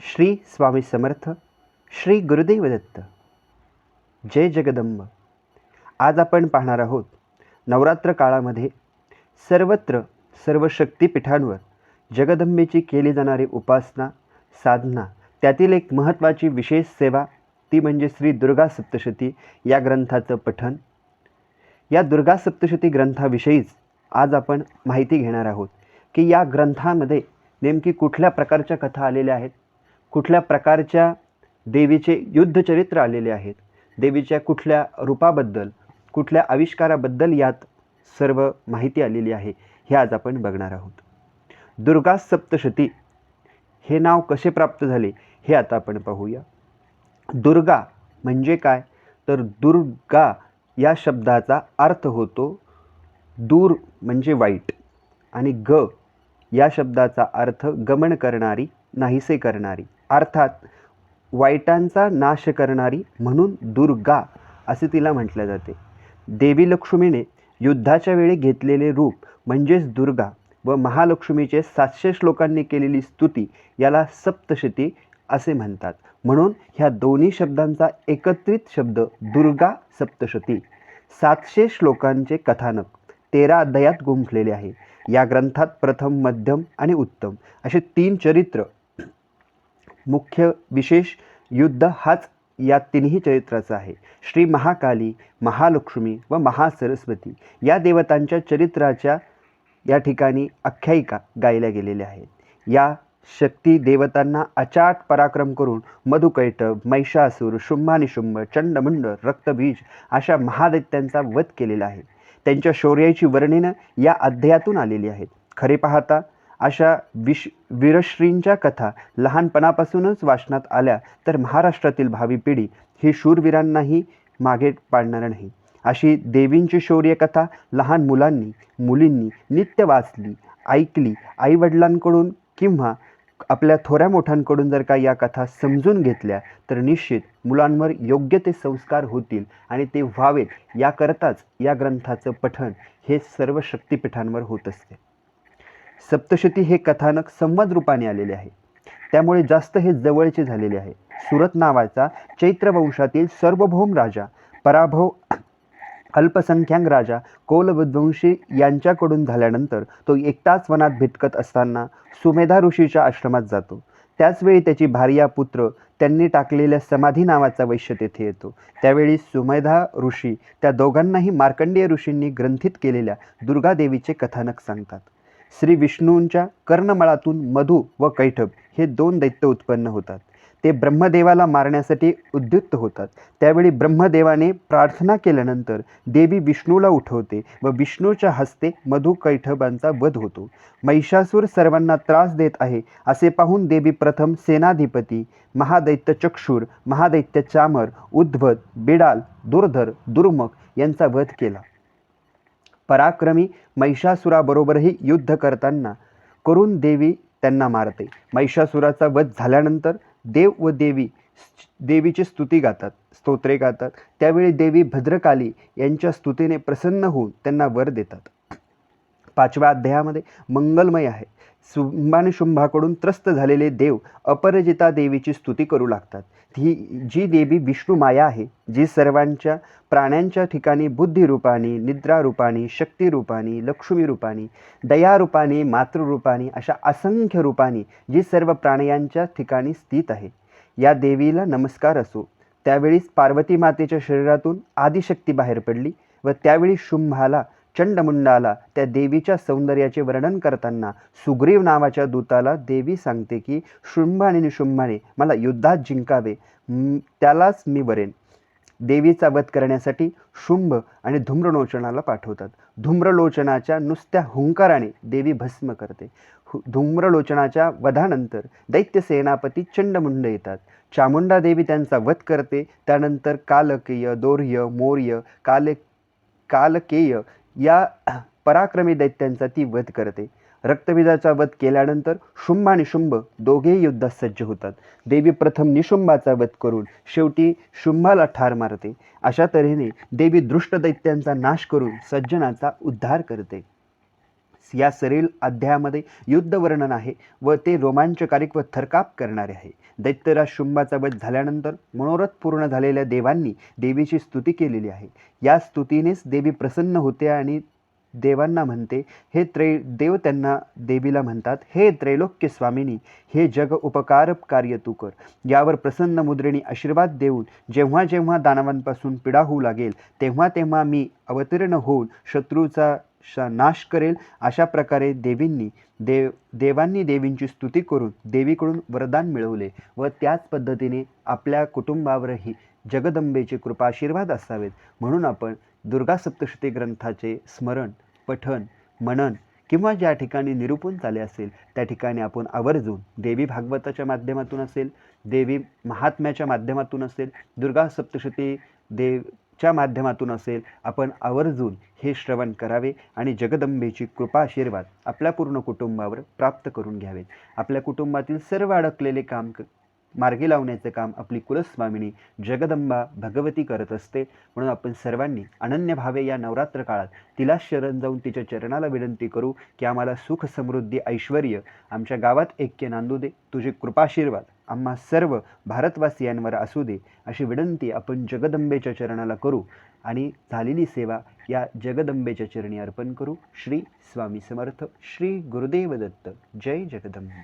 श्री स्वामी समर्थ. श्री गुरुदेव दत्त. जय जगदंब. आज आपण पाहणार आहोत नवरात्र काळामध्ये सर्वत्र सर्व शक्तिपीठांवर जगदंबेची केली जाणारी उपासना, साधना, त्यातील एक महत्त्वाची विशेष सेवा ती म्हणजे श्री दुर्गा सप्तशती या ग्रंथाचं पठण. या दुर्गा सप्तशती ग्रंथाविषयीच आज आपण माहिती घेणार आहोत की या ग्रंथामध्ये नेमकी कुठल्या प्रकारच्या कथा आलेल्या आहेत, कुठल्या प्रकारच्या देवीचे युद्धचरित्र आलेले आहेत, देवीच्या कुठल्या रूपाबद्दल, कुठल्या आविष्काराबद्दल यात सर्व माहिती आलेली आहे, हे आज आपण बघणार आहोत. दुर्गा सप्तशती हे नाव कसे प्राप्त झाले हे आता आपण पाहूया. दुर्गा म्हणजे काय, तर दुर्गा या शब्दाचा अर्थ होतो दूर म्हणजे वाईट, आणि ग या शब्दाचा अर्थ गमन करणारी, नाहीसे करणारी, अर्थात वाईटांचा नाश करणारी, म्हणून दुर्गा असे तिला म्हटले जाते. देवी लक्ष्मीने युद्धाच्या वेळी घेतलेले रूप म्हणजेच दुर्गा व महालक्ष्मीचे 700 श्लोकांनी केलेली स्तुती याला सप्तशती असे म्हणतात. म्हणून ह्या दोन्ही शब्दांचा एकत्रित शब्द दुर्गा सप्तशती. 700 श्लोकांचे कथानक 13 अध्यायात गुंफलेले आहे. या ग्रंथात प्रथम, मध्यम आणि उत्तम असे 3 चरित्र. मुख्य विशेष युद्ध हाच या तिन्ही चरित्राचा आहे. श्री महाकाली, महालक्ष्मी व महासरस्वती या देवतांच्या चरित्राच्या या ठिकाणी आख्यायिका गायल्या गेलेल्या आहेत. या शक्ती देवतांना अचाट पराक्रम करून मधुकैटभ, महिषासूर, शुंभानिशुंभ, चंडमुंड, रक्तबीज अशा महादैत्यांचा वध केलेला आहे. त्यांच्या शौर्याची वर्णनं या अध्यायातून आलेली आहेत. खरे पाहता अशा वीरश्रींच्या कथा लहानपणापासूनच वाचनात आल्या तर महाराष्ट्रातील भावी पिढी ही शूरवीरांनाही मागे पाडणार नाही. अशी देवींची शौर्यकथा लहान मुलांनी, मुलींनी नित्य वाचली, ऐकली. आईवडिलांकडून किंवा आपल्या थोऱ्या मोठ्यांकडून जर का या कथा समजून घेतल्या तर निश्चित मुलांवर योग्य ते संस्कार होतील आणि ते व्हावेत याकरताच या ग्रंथाचं पठण हे सर्व शक्तिपीठांवर होत असते. सप्तशती हे कथानक संवाद रूपाने आलेले आहे, त्यामुळे जास्त हे जवळचे झालेले आहे. सुरत नावाचा चैत्रवंशातील सार्वभौम राजा पराभव अल्पसंख्याक राजा कोलवद्वंशी यांच्याकडून झाल्यानंतर तो एकटाच वनात भटकत असताना सुमेधा ऋषीच्या आश्रमात जातो. त्याचवेळी त्याची भार्या, पुत्र त्यांनी टाकलेल्या समाधी नावाचा वैश्य तेथे येतो. त्यावेळी सुमेधा ऋषी त्या दोघांनाही मार्कंडेय ऋषींनी ग्रंथित केलेल्या दुर्गादेवीचे कथानक सांगतात. श्री विष्णूंच्या कर्णमळातून मधु व कैटभ हे 2 दैत्य उत्पन्न होतात. ते ब्रह्मदेवाला मारण्यासाठी उद्युक्त होतात. त्यावेळी ब्रह्मदेवाने प्रार्थना केल्यानंतर देवी विष्णूला उठवते व विष्णूच्या हस्ते मधु कैटभांचा वध होतो. महिषासूर सर्वांना त्रास देत आहे असे पाहून देवी प्रथम सेनाधिपती महादैत्य चक्षुर, महादैत्य चामर, उद्भट, बिडाल, दुर्धर, दुर्मक यांचा वध केला. पराक्रमी महिषासुराबरोबरही युद्ध करताना करून देवी त्यांना मारते. महिषासुराचा वध झाल्यानंतर देव व देवी देवीची स्तुती गातात, स्तोत्रे गातात. त्यावेळी देवी भद्रकाली यांच्या स्तुतीने प्रसन्न होऊन त्यांना वर देतात. 5व्या अध्यायामध्ये मंगलमय आहे. शुंभानिशुंभाकडून त्रस्त झालेले देव अपराजिता देवीची स्तुती करू लागतात. जी देवी विष्णू माया आहे, जी सर्वांच्या प्राण्यांच्या ठिकाणी बुद्धिरूपानी, निद्रारूपानी, शक्तिरूपानी, लक्ष्मीरूपानी, दयारूपानी, मातृरूपानी अशा असंख्य रूपानी जी सर्व प्राण्यांच्या ठिकाणी स्थित आहे. या देवीला नमस्कार असो. त्यावेळीच पार्वती मातेच्या शरीरातून आदिशक्ती बाहेर पडली व त्यावेळी शुंभाला, चंडमुंडाला त्या देवीच्या सौंदर्याचे वर्णन करताना सुग्रीव नावाच्या दूताला देवी सांगते की शुंभ आणि निशुंभाने मला युद्धात जिंकावे, त्यालाच मी वरेन. देवीचा वध करण्यासाठी शुंभ आणि धूम्रलोचनाला पाठवतात. धूम्रलोचनाच्या नुसत्या हुंकाराने देवी भस्म करते. धूम्रलोचनाच्या वधानंतर दैत्य सेनापती चंडमुंड येतात. चामुंडा देवी त्यांचा वध करते. त्यानंतर कालकेय, दौर्य, मौर्य, कालकेय या पराक्रमी दैत्यांचा ती वध करते. रक्तबीजाचा वध केल्यानंतर शुंभ आणि शुंभ दोघेही युद्धात सज्ज होतात. देवी प्रथम निशुंभाचा वध करून शेवटी शुंभाला ठार मारते. अशा तऱ्हेने देवी दृष्ट दैत्यांचा नाश करून सज्जनाचा उद्धार करते. या सरील अध्यायामध्ये युद्ध वर्णन आहे व ते रोमांचकारिक व थरकाप करणारे आहे. दैत्यराज शुंभाचा वध झाल्यानंतर मनोरथ पूर्ण झालेल्या देवांनी देवीची स्तुती केलेली आहे. या स्तुतीनेच देवी प्रसन्न होते आणि देवांना म्हणते, देव त्यांना देवीला म्हणतात, हे त्रैलोक्य स्वामिनी, हे जग उपकार कार्य तू कर. यावर प्रसन्न मुद्रेने आशीर्वाद देऊन जेव्हा जेव्हा दानवांपासून पीडा होऊ लागेल तेव्हा तेव्हा मी अवतीर्ण होऊन शत्रूचा नाश करेल. अशा प्रकारे देवांनी देवींची स्तुती करून देवीकडून वरदान मिळवले व त्याच पद्धतीने आपल्या कुटुंबावरही जगदंबेचे कृपाशीर्वाद असावेत म्हणून आपण दुर्गा सप्तशती ग्रंथाचे स्मरण, पठन, मनन किंवा ज्या ठिकाणी निरूपण झाले असेल त्या ठिकाणी आपण आवर्जून देवी भागवताच्या माध्यमातून असेल, देवी महात्म्याच्या माध्यमातून असेल, दुर्गा सप्तशती च्या माध्यमातून असेल, आपण आवर्जून हे श्रवण करावे आणि जगदंबेची कृपा आशीर्वाद आपल्या पूर्ण कुटुंबावर प्राप्त करून घ्यावेत. आपल्या कुटुंबातील सर्व अडकलेले काम मार्गी लावण्याचे काम आपली कुलस्वामिनी जगदंबा भगवती करत असते. म्हणून आपण सर्वांनी अनन्य भावे या नवरात्र काळात तिला शरण जाऊन तिच्या चरणाला विनंती करू की आम्हाला सुख, समृद्धी, ऐश्वर आमच्या गावात ऐक्य नांदू दे, तुझे कृपाशीर्वाद आम्हा सर्व भारतवासियांवर असू दे, अशी विनंती आपण जगदंबेच्या चरणाला करू आणि झालेली सेवा या जगदंबेच्या चरणी अर्पण करू. श्री स्वामी समर्थ. श्री गुरुदेव दत्त. जय जगदंबा.